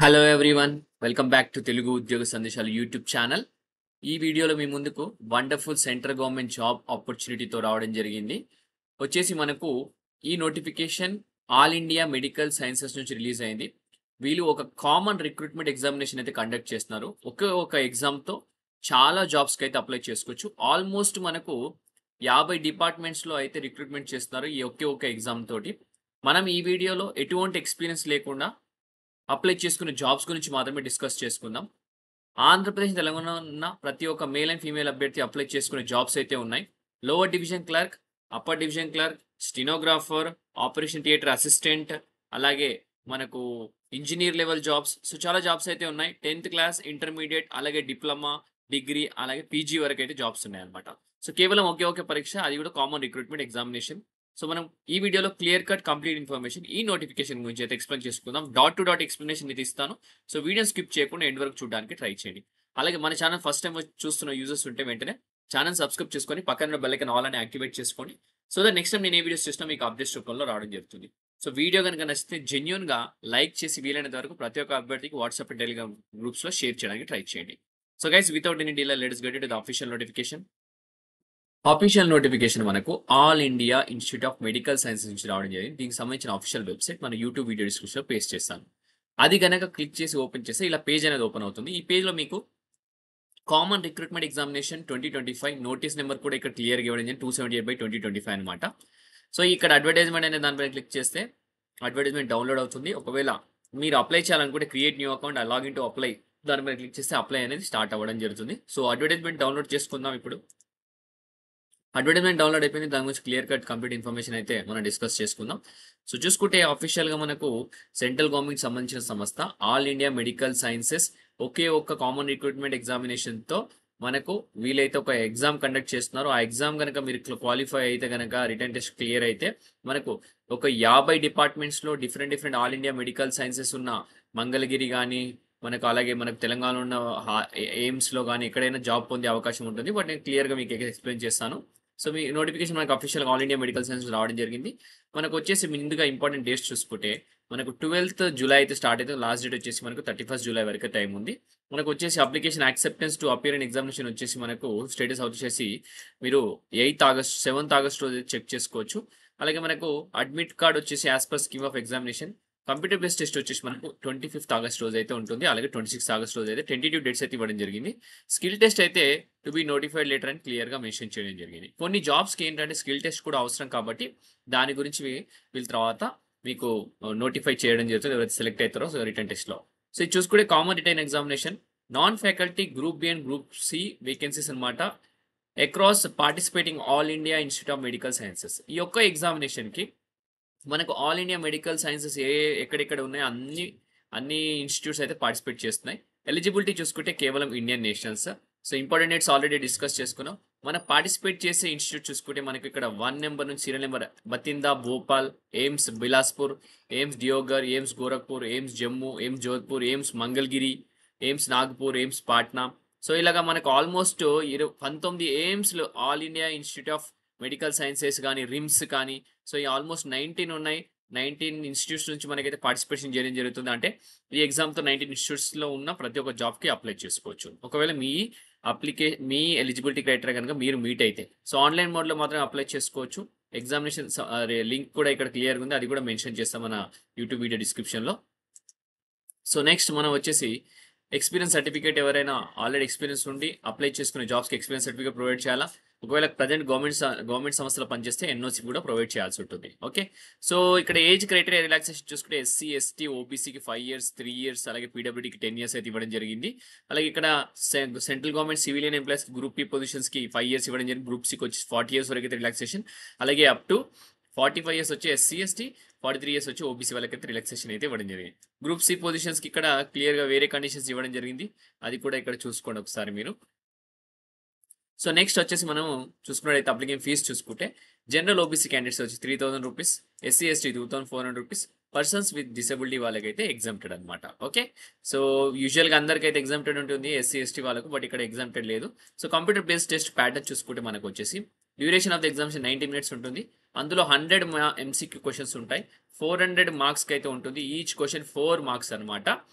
Hello everyone welcome back to Telugu ఉద్యోగ సందేశాలు YouTube channel. ఈ వీడియోలో మీ ముందుకు వండర్ఫుల్ సెంట్రల్ గవర్నమెంట్ జాబ్ ఆపర్చునిటీతో రావడం జరిగింది. వచ్చేసి మనకు ఈ notification all India medical Sciences నుంచి రిలీజ్ అయింది. వీళ్ళు ఒక కామన్ రిక్రూట్మెంట్ ఎగ్జామినేషన్ అయితే కండక్ట్ చేస్తున్నారు. ఒకే ఒక ఎగ్జామ్తో చాలా జాబ్స్కి అయితే అప్లై చేసుకోవచ్చు. ఆల్మోస్ట్ మనకు 50 డిపార్ట్మెంట్స్లో అయితే రిక్రూట్మెంట్ చేస్తున్నారు ఈ ఒకే ఒక ఎగ్జామ్ తోటి. మనం ఈ వీడియోలో ఎటువంటి ఎక్స్పీరియన్స్ లేకుండా అప్లై చేసుకునే జాబ్స్ గురించి మాత్రమే డిస్కస్ చేసుకుందాం. ఆంధ్రప్రదేశ్, తెలంగాణ ఉన్న ప్రతి ఒక్క మేల్ అండ్ ఫీమేల్ అభ్యర్థి అప్లై చేసుకునే జాబ్స్ అయితే ఉన్నాయి. Lower division clerk, upper division clerk, stenographer, operation theatre assistant, అలాగే మనకు ఇంజినీర్ లెవెల్ జాబ్స్. సో చాలా జాబ్స్ అయితే ఉన్నాయి. 10th క్లాస్, ఇంటర్మీడియట్, అలాగే డిప్లొమా, డిగ్రీ, అలాగే పీజీ వరకు అయితే జాబ్స్ ఉన్నాయన్నమాట. సో కేవలం ఒకే ఒక పరీక్ష, అది కూడా కామన్ రిక్రూట్మెంట్ ఎగ్జామినేషన్. సో మనం ఈ వీడియోలో క్లియర్ కట్ కంప్లీట్ ఇన్ఫర్మేషన్ ఈ నోటిఫికేషన్ గురించి అయితే ఎక్స్ప్లెయిన్ చేసుకుందాం. డాట్ టు డాట్ ఎక్స్ప్లెనేషన్ ఇది ఇస్తాను. సో వీడియో స్కిప్ చేయకుండా ఎండ్ వరకు చూడడానికి ట్రై చేయండి. అలాగే మన ఛానల్ ఫస్ట్ టైం చూస్తున్న యూజర్స్ ఉంటే వెంటనే ఛానల్ సబ్స్క్రైబ్ చేసుకొని పక్కన బెల్ ఐకాన్ ఆల్ అని యాక్టివేట్ చేసుకోండి. సో దట్ నెక్స్ట్ టైం నేను ఏ వీడియోస్ చేసినా మీకు అప్డేట్స్ రూపంలో రావడం జరుగుతుంది. సో వీడియో కనుక నచ్చితే జెన్యూన్గా లైక్ చేసి వీలైనంత వరకు ప్రతి ఒక్క అభ్యర్థికి వాట్సాప్ అండ్ టెలిగ్రామ్ గ్రూప్స్లో షేర్ చేయడానికి ట్రై చేయండి. So guys, without any delay let's get to the official notification. Official notification మనకు all India Institute of Medical Sciences నుంచి రావడం జరిగింది. దీనికి సంబంధించిన అఫీషియల్ వెబ్సైట్ మన యూట్యూబ్ వీడియో డిస్క్రిప్షన్లో పేస్ట్ చేస్తాను. అది కనుక క్లిక్ చేసి ఓపెన్ చేస్తే ఇలా పేజ్ అనేది ఓపెన్ అవుతుంది. ఈ పేజ్లో మీకు common recruitment examination 2025 notice number కూడా ఇక్కడ క్లియర్గా ఇవ్వడం జరిగింది. 278/2025 అనమాట. సో ఇక్కడ అడ్వర్టైజ్మెంట్ అనే దానిపై క్లిక్ చేస్తే అడ్వర్టైజ్మెంట్ డౌన్లోడ్ అవుతుంది. ఒకవేళ మీరు అప్లై చేయాలనుకుంటే create new account, login to apply దాని మీద క్లిక్ చేస్తే అప్లై అనేది స్టార్ట్ అవ్వడం జరుగుతుంది. సో అడ్వర్టైజ్మెంట్ డౌన్లోడ్ చేసుకుందాం ఇప్పుడు. అడ్వర్టైజ్మెంట్ డౌన్లోడ్ అయిపోయింది. దాని గురించి క్లియర్ కట్ కంప్లీట్ ఇన్ఫర్మేషన్ అయితే మనం డిస్కస్ చేసుకుందాం. సో చూసుకుంటే అఫీషియల్గా మనకు సెంట్రల్ గవర్నమెంట్ సంబంధించిన సంస్థ ఆల్ ఇండియా మెడికల్ సైన్సెస్ ఒకే ఒక్క కామన్ రిక్రూట్మెంట్ ఎగ్జామినేషన్తో మనకు వీలైతే ఒక ఎగ్జామ్ కండక్ట్ చేస్తున్నారు. ఆ ఎగ్జామ్ కనుక మీరు క్వాలిఫై అయితే కనుక రిటర్న్ టెస్ట్ క్లియర్ అయితే మనకు ఒక 50 డిపార్ట్మెంట్స్లో different all India medical sciences ఉన్న మంగళగిరి కానీ మనకు అలాగే మనకు తెలంగాణ ఉన్న ఎయిమ్స్లో కానీ ఎక్కడైనా జాబ్ పొందే అవకాశం ఉంటుంది. బట్ నేను క్లియర్గా మీకు ఎక్స్ప్లెయిన్ చేస్తాను. సో మీ నోటిఫికేషన్ మనకు అఫీషియల్గా ఆల్ ఇండియా మెడికల్ సైన్స్ రావడం జరిగింది. మనకు వచ్చేసి ముందుగా ఇంపార్టెంట్ డేట్స్ చూసుకుంటే మనకు 12th జూలై అయితే స్టార్ట్ అయితే లాస్ట్ డేట్ వచ్చేసి మనకు 31st జూలై వరకు టైం ఉంది. మనకు వచ్చేసి application acceptance to appear in examination వచ్చేసి మనకు స్టేటస్ వచ్చేసి మీరు 8th ఆగస్ట్ 7th ఆగస్ట్ రోజు చెక్ చేసుకోవచ్చు. అలాగే మనకు అడ్మిట్ కార్డ్ వచ్చేసి as per scheme of examination computer based test వచ్చేసి మనకు 25th ఆగస్ట్ రోజు అయితే ఉంటుంది. అలాగే 26th ఆగస్ట్ రోజు అయితే టెంటేటివ్ డేట్స్ అయితే ఇవ్వడం జరిగింది. స్కిల్ టెస్ట్ అయితే టు బి నోటిఫైడ్ లేటర్ అని క్లియర్గా మెన్షన్ చేయడం జరిగింది. కొన్ని జాబ్స్కి ఏంటంటే స్కిల్ టెస్ట్ కూడా అవసరం కాబట్టి దాని గురించి వీళ్ళ తర్వాత మీకు నోటిఫై చేయడం జరుగుతుంది ఎవరైతే సెలెక్ట్ అవుతారో రిటర్న్ టెస్ట్లో. సో ఇది చూసుకుంటే common return examination non faculty group B and group C vacancies అనమాట. Across participating all India Institute of Medical Sciences. ఈ ఒక్క ఎగ్జామినేషన్కి మనకు ఆల్ ఇండియా మెడికల్ సైన్సెస్ ఎక్కడెక్కడ ఉన్నాయో అన్ని ఇన్స్టిట్యూట్స్ అయితే పార్టిసిపేట్ చేస్తున్నాయి. ఎలిజిబిలిటీ చూసుకుంటే కేవలం Indian nationals. So important dates already discuss చేసుకున్నాం. మనం పార్టిసిపేట్ చేసే ఇన్స్టిట్యూట్ చూసుకుంటే మనకి ఇక్కడ 1 నెంబర్ నుంచి serial number Bathinda, Bhopal, AIIMS Bilaspur, AIIMS Deoghar, AIIMS Gorakhpur, AIIMS Jammu, AIIMS Jodhpur, AIIMS Mangalagiri, AIIMS Nagpur, AIIMS Patna. So ఇలాగా మనకు ఆల్మోస్ట్ 19 ఎయిమ్స్లో all India Institute of Medical Sciences కానీ రిమ్స్ కానీ సో ఈ ఆల్మోస్ట్ 19 ఉన్నాయి. 19 ఇన్స్టిట్యూట్స్ నుంచి మనకైతే పార్టిసిపేషన్ చేయడం జరుగుతుంది. అంటే ఈ ఎగ్జామ్తో 19 ఇన్స్టిట్యూట్స్లో ఉన్న ప్రతి ఒక్క జాబ్కి అప్లై చేసుకోవచ్చు. ఒకవేళ మీ ఎలిజిబిలిటీ క్రైటీరియా కనుక మీరు మీట్ అయితే సో ఆన్లైన్ మోడ్లో మాత్రమే అప్లై చేసుకోవచ్చు. ఎగ్జామినేషన్ లింక్ కూడా ఇక్కడ క్లియర్గా ఉంది. అది కూడా మెన్షన్ చేస్తాం మన యూట్యూబ్ వీడియో డిస్క్రిప్షన్లో. సో నెక్స్ట్ మనం వచ్చేసి ఎక్స్పీరియన్స్ సర్టిఫికేట్ ఎవరైనా ఆల్రెడీ ఎక్స్పీరియన్స్ ఉండి అప్లై చేసుకునే జాబ్స్కి ఎక్స్పీరియన్స్ సర్టిఫికేట్ ప్రొవైడ్ చేయాలా. ఒకవేళ ప్రజెంట్ గవర్నమెంట్ సంస్థలు పనిచేస్తే ఎన్ఓసి కూడా ప్రొవైడ్ చేయాల్సి ఉంటుంది. ఓకే, సో ఇక్కడ ఏజ్ క్రైటీరియా రిలాక్సేషన్ చూసుకుంటే ఎస్సీ, ఎస్టీ, ఓబీసీకి 5 years, 3 years, అలాగే పీడబ్ల్యూడీకి 10 years అయితే ఇవ్వడం జరిగింది. అలాగే ఇక్కడ central government civilian employees group P పొజిషన్స్కి 5 years ఇవ్వడం జరిగింది. గ్రూప్ సికి వచ్చి 40 years వరకు అయితే రిలాక్సేషన్. అలాగే అప్ టు 45 years వచ్చి ఎస్సీ, ఎస్టీ, 43 years వచ్చి ఓబీసీ వాళ్ళకైతే రిలాక్సేషన్ అయితే ఇవ్వడం జరిగింది. గ్రూప్ సి పొజిషన్స్కి ఇక్కడ క్లియర్గా వేరే కండిషన్స్ ఇవ్వడం జరిగింది. అది కూడా ఇక్కడ చూసుకోండి ఒకసారి మీరు. సో నెక్స్ట్ వచ్చేసి మనం చూసుకున్నట్టయితే అప్లికేషన్ ఫీజు చూసుకుంటే జనరల్ ఓబీసీ క్యాండిడేట్స్ వచ్చి 3000 rupees, SC ST 2400 rupees, persons with disability వాళ్ళకైతే ఎగ్జామ్టెడ్ అనమాట. ఓకే, సో యూజువల్గా అందరికైతే ఎగ్జామ్టెడ్ ఉంటుంది ఎస్సీ ఎస్టీ వాళ్ళకు, బట్ ఇక్కడ ఎగ్జామ్టెడ్ లేదు. So computer based test pattern చూసుకుంటే మనకు వచ్చేసి duration of the examination 90 minutes ఉంటుంది. అందులో 100 ఎంసీక్యూ క్వెషన్స్ ఉంటాయి. 400 మార్క్స్‌కి అయితే ఉంటుంది. ఈచ్ క్వెషన్ 4 మార్క్స్ అన్నమాట.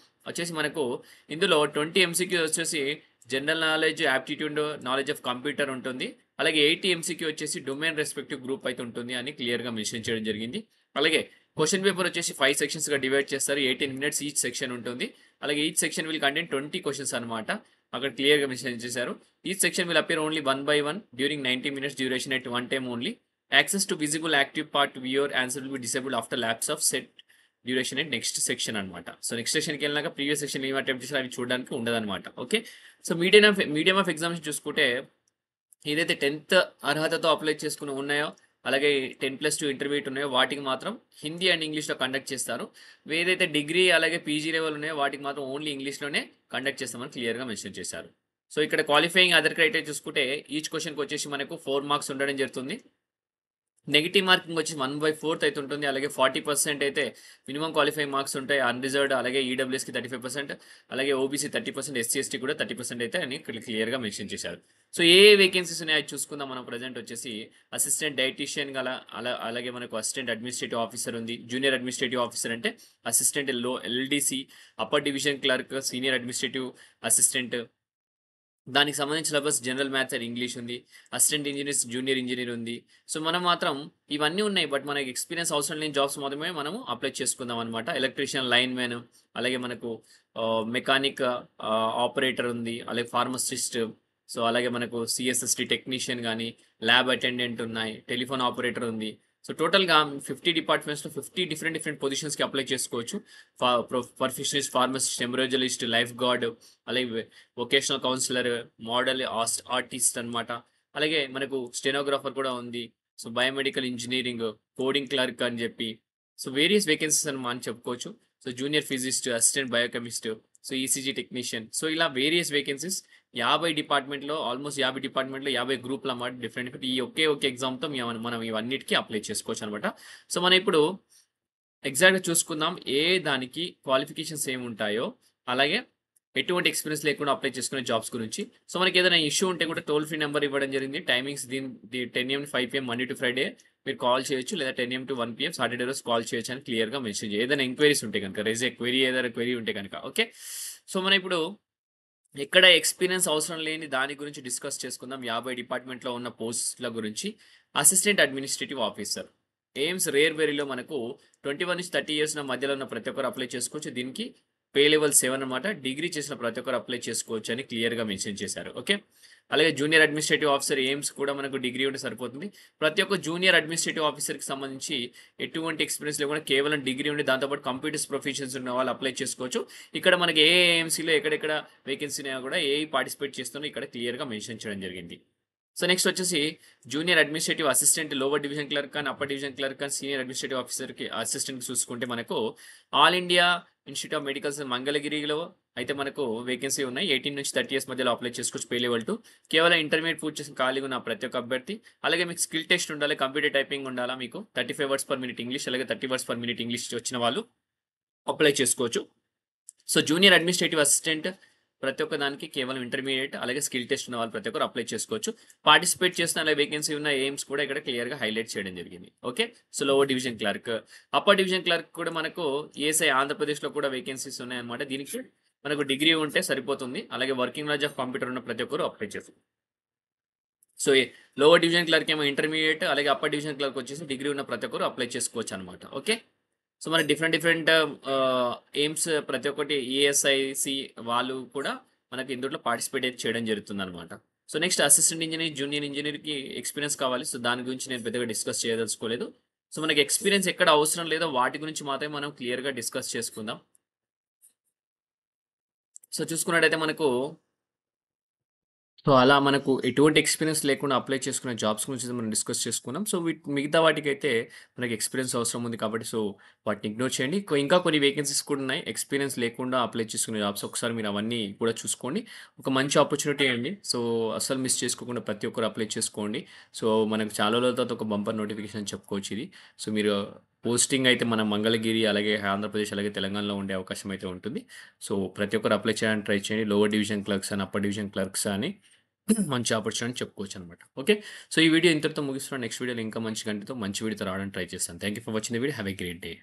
వచ్చేసి మనకు ఇందులో 20 ఎంసీక్యూ వచ్చేసి general knowledge, aptitude, knowledge of computer ఉంటుంది. అలాగే 80 ఎంసీక్యూ వచ్చేసి డొమైన్ రెస్పెక్టివ్ గ్రూప్ అయితే ఉంటుంది అని క్లియర్‌గా మెన్షన్ చేయడం జరిగింది. అలాగే క్వెషన్ పేపర్ వచ్చేసి 5 సెక్షన్స్‌గా డివైడ్ చేస్తారు. 18 మినిట్స్ ఈచ్ సెక్షన్ ఉంటుంది. అలాగే each section will contain 20 questions అన్నమాట. అక్కడ క్లియర్‌గా మెన్షన్ చేశారు. Each section will appear only one by one during 90 minutes duration at one time only. Access to visible active part viewer answer will be disabled after lapse of set duration at next section అనమాట. So next సెక్షన్‌కి వెళ్ళినాక previous section ఏమి attempt చేసినా అవి చూడడానికి ఉండదనమాట. Okay. So medium of exams చూసుకుంటే ఏదైతే 10th అర్హతతో అప్లై చేసుకుని ఉన్నాయో, అలాగే 10+2 ఇంటర్మీడియేట్ ఉన్నాయో వాటికి మాత్రం హిందీ అండ్ ఇంగ్లీష్‌లో కండక్ట్ చేస్తారు. ఏదైతే డిగ్రీ అలాగే పీజీ లెవెల్ ఉన్నాయో వాటికి మాత్రం ఓన్లీ ఇంగ్లీష్‌లోనే కండక్ట్ చేస్తామని క్లియర్‌గా మెన్షన్ చేశారు. సో ఇక్కడ క్వాలిఫైయింగ్ అదర్ క్రైటీరియా చూసుకుంటే ఈచ్ క్వెషన్‌కి వచ్చేసి మనకు 4 మార్క్స్ ఉండడం జరుగుతుంది. నెగెటివ్ మార్కింగ్ వచ్చి 1/4 అయితే ఉంటుంది. అలాగే 40% అయితే మినిమమ్ క్వాలిఫైయింగ్ మార్క్స్ ఉంటాయి. అన్‌రిజర్వ్డ్ అలాగే ఈడబ్ల్యూఎస్‌కి 35%, అలాగే ఓబీసీ 30%, ఎస్సీ, ఎస్టీ కూడా 30% అయితే అని క్లియర్‌గా మెన్షన్ చేశారు. సో ఏ వేకెన్సీస్ ఉన్నాయో అది చూసుకుందాం మనం. ప్రెజెంట్ వచ్చేసి అసిస్టెంట్ డైటీషియన్ అలాగే మనకు అసిస్టెంట్ అడ్మినిస్ట్రేటివ్ ఆఫీసర్ ఉంది. జూనియర్ అడ్మినిస్ట్రేటివ్ ఆఫీసర్ అంటే assistant LDC, upper division clerk, senior administrative assistant. దానికి సంబంధించిన syllabus general maths and English ఉంది. అసిస్టెంట్ ఇంజినీర్స్, జూనియర్ ఇంజినీర్ ఉంది. సో మనం మాత్రం ఇవన్నీ ఉన్నాయి. బట్ మనకి ఎక్స్‌పీరియన్స్ అవసరం లేని జాబ్స్ మాత్రమే మనము అప్లై చేసుకుందాం అనమాట. ఎలక్ట్రీషియన్, లైన్‌మెన్, అలాగే మనకు మెకానిక్, ఆపరేటర్ ఉంది. అలాగే ఫార్మసిస్ట్, సో అలాగే మనకు సీఎస్ఎస్టీ టెక్నీషియన్ గానీ, ల్యాబ్ అటెండెంట్ ఉన్నాయి. టెలిఫోన్ ఆపరేటర్ ఉంది. సో టోటల్‌గా 50 డిపార్ట్మెంట్స్‌లో 50 డిఫరెంట్ పొజిషన్స్‌కి అప్లై చేసుకోవచ్చు. పర్ఫెక్షనిస్ట్, ఫార్మసిస్ట్, ఎంబ్రోజలిస్ట్, లైఫ్ గార్డ్, అలాగే వొకేషనల్ కౌన్సిలర్, మోడల్ ఆర్టిస్ట్ అన్నమాట. అలాగే మనకు స్టెనోగ్రాఫర్ కూడా ఉంది. So biomedical engineering, coding clerk అని చెప్పి సో వేరియస్ వేకెన్సీస్ అని మనం చెప్పుకోవచ్చు. So junior physicist, assistant biochemist, so ECG technician, so ఇలా వేరియస్ వేకెన్సీస్ 50 డిపార్ట్మెంట్‌లో ఆల్మోస్ట్ 50 డిపార్ట్మెంట్‌లో 50 గ్రూప్‌లు అన్నమాట. డిఫరెంట్ ఈ ఒకే ఎగ్జామ్‌తో మనం ఇవన్నిటికి అప్లై చేసుకోవచ్చు అనమాట. సో మనం ఇప్పుడు ఎగ్జాక్ట్‌గా చూసుకుందాం. ఏ దానికి క్వాలిఫికేషన్స్ ఏముంటాయో, అలాగే ఎటువంటి ఎక్స్‌పీరియన్స్ లేకుండా అప్లై చేసుకునే జాబ్స్ గురించి. సో మనకేదైనా ఇష్యూ ఉంటే కూడా టోల్ ఫ్రీ నంబర్ ఇవ్వడం జరిగింది. Timings 10 AM to 5 PM Monday to Friday మీరు కాల్ చేయొచ్చు. లేదా 10 AM టు 1 PM సాటర్‌డే రోజు కాల్ చేయొచ్చు అని క్లియర్‌గా మెన్షన్ ఏదైనా ఎంక్వైరీస్ ఉంటే గనుక, రైజ్ ఎ క్వెరీ ఏదైనా క్వెరీ ఉంటే గనుక. ఓకే. సో మనం ఇప్పుడు ఎక్కడ ఎక్స్‌పీరియన్స్ అవసరం లేని దాని గురించి డిస్కస్ చేసుకుందాం. 50 డిపార్ట్మెంట్‌లో ఉన్న పోస్ట్‌ల గురించి. Assistant administrative officer. ఎయిమ్స్ రేర్‌బెరీలో మనకు 21-30 ఇయర్స్ మధ్యలో ఉన్న ప్రతి ఒక్కరు అప్లై చేసుకోవచ్చు. దీనికి పే లెవెల్ 7 అన్నమాట. డిగ్రీ చేసిన ప్రతి ఒక్కరు అప్లై చేసుకోవచ్చు అని క్లియర్‌గా మెన్షన్ చేశారు. ఓకే. అలాగే జూనియర్ అడ్మినిస్ట్రేటివ్ ఆఫీసర్ ఎయిమ్స్ కూడా మనకు డిగ్రీ ఉంటే సరిపోతుంది. ప్రతి ఒక్క జూనియర్ అడ్మినిస్ట్రేటివ్ ఆఫీసర్‌కి సంబంధించి ఎటువంటి ఎక్స్‌పీరియన్స్ లేకుండా కేవలం డిగ్రీ ఉండి దాంతో పాటు కంప్యూటర్స్ ప్రొఫిషియన్సీ ఉన్న వాళ్ళు అప్లై చేసుకోవచ్చు. ఇక్కడ మనకి ఏ ఏఎంసీలో ఎక్కడెక్కడ వేకెన్సీ ఉన్నాయో కూడా ఏఐ పార్టిసిపేట్ చేస్తున్నారో ఇక్కడ క్లియర్‌గా మెన్షన్ చేయడం జరిగింది. సో నెక్స్ట్ వచ్చేసి junior administrative assistant, lower division clerk and upper division clerk and senior administrative ఆఫీసర్‌కి అసిస్టెంట్‌కి చూసుకుంటే మనకు all India institute of medicals మంగళగిరిలో అయితే మనకు వేకెన్సీ ఉన్నాయి. 18-30 ఇయర్స్ మధ్యలో అప్లై చేసుకోవచ్చు. Pay level 2. కేవలం ఇంటర్మీడియేట్ పూర్తి చేసిన ఖాళీగా ఉన్న ప్రతి ఒక్క అభ్యర్థి. అలాగే మీకు స్కిల్ టెస్ట్ ఉండాలి. కంప్యూటర్ టైపింగ్ ఉండాలా మీకు. 35 వర్డ్స్ పర్ మినిట్ ఇంగ్లీష్, అలాగే 30 వర్డ్స్ పర్ మినిట్ ఇంగ్లీష్ వచ్చిన వాళ్ళు అప్లై చేసుకోవచ్చు. సో జూనియర్ అడ్మినిస్ట్రేటివ్ అసిస్టెంట్ ప్రతి ఒక్క దానికి కేవలం ఇంటర్మీడియేట్ అలాగే స్కిల్ టెస్ట్ ఉన్న వాళ్ళు ప్రతి ఒక్కరు అప్లై చేసుకోవచ్చు. పార్టిసిపేట్ చేసిన అలాగే వేకెన్సీ ఉన్న ఎయిమ్స్ కూడా ఇక్కడ క్లియర్‌గా హైలైట్ చేయడం జరిగింది. Okay. So lower division clerk, upper division clerk కూడా మనకు ఈఎస్ఐ ఆంధ్రప్రదేశ్‌లో కూడా వేకెన్సీస్ ఉన్నాయన్నమాట. దీనికి మనకు డిగ్రీ ఉంటే సరిపోతుంది. అలాగే వర్కింగ్ నాలెడ్జ్ ఆఫ్ కంప్యూటర్ ఉన్న ప్రతి ఒక్కరు అప్లై చేసుకోవచ్చు. సో లోవర్ డివిజన్ క్లర్క్ ఏమో ఇంటర్మీడియేట్, అలాగే అప్పర్ డివిజన్ క్లర్క్ వచ్చేసి డిగ్రీ ఉన్న ప్రతి ఒక్కరు అప్లై చేసుకోవచ్చు అనమాట. ఓకే. సో మరి డిఫరెంట్ ఎయిమ్స్ ప్రతి ఒక్కటి ఈఎస్ఐసి వాళ్ళు కూడా మనకి ఇందులో పార్టిసిపేట్ అయితే చేయడం జరుగుతుందనమాట. So next assistant engineer, junior ఇంజినీర్‌కి ఎక్స్‌పీరియన్స్ కావాలి. సో దాని గురించి నేను పెద్దగా డిస్కస్ చేయదలుచుకోలేదు. సో మనకి ఎక్స్‌పీరియన్స్ ఎక్కడ అవసరం లేదో వాటి గురించి మాత్రమే మనం క్లియర్‌గా డిస్కస్ చేసుకుందాం. సో చూసుకున్నట్టయితే మనకు సో, అలా మనకు ఎటువంటి ఎక్స్‌పీరియన్స్ లేకుండా అప్లై చేసుకునే జాబ్స్ గురించి మనం డిస్కస్ చేసుకున్నాం. సో, మిగతా వాటికైతే మనకి ఎక్స్‌పీరియన్స్ అవసరం ఉంది కాబట్టి సో, వాటిని ఇగ్నోర్ చేయండి. ఇంకా కొన్ని వేకెన్సీస్ కూడా ఉన్నాయి. ఎక్స్‌పీరియన్స్ లేకుండా అప్లై చేసుకునే జాబ్స్. ఒకసారి మీరు అవన్నీ కూడా చూసుకోండి. ఒక మంచి ఆపర్చునిటీ అండి. సో, అస్సలు మిస్ చేసుకోకుండా ప్రతి ఒక్కరు అప్లై చేసుకోండి. సో, మనకు చాలా రోజుల తర్వాత ఒక బంపర్ నోటిఫికేషన్ అని చెప్పుకోవచ్చు ఇది. సో, మీరు పోస్టింగ్ అయితే మన మంగళగిరి, అలాగే ఆంధ్రప్రదేశ్, అలాగే తెలంగాణలో ఉండే అవకాశం అయితే ఉంటుంది. సో, ప్రతి ఒక్కరు అప్లై చేయడానికి ట్రై చేయండి. లోవర్ డివిజన్ క్లర్క్స్ అని, అప్పర్ డివిజన్ క్లర్క్స్ అని మంచి ఆపర్చునిటీ చెప్పుకోవచ్చు అనమాట. ఓకే. సో, ఈ వీడియో ఇంతటితో ముగిస్తున్నాను. నెక్స్ట్ వీడియోలో ఇంకా మంచి కంటెంట్‌తో మంచి వీడియోతో రావడానికి ట్రై చేస్తాను. Thank you for watching the video. Have a great day.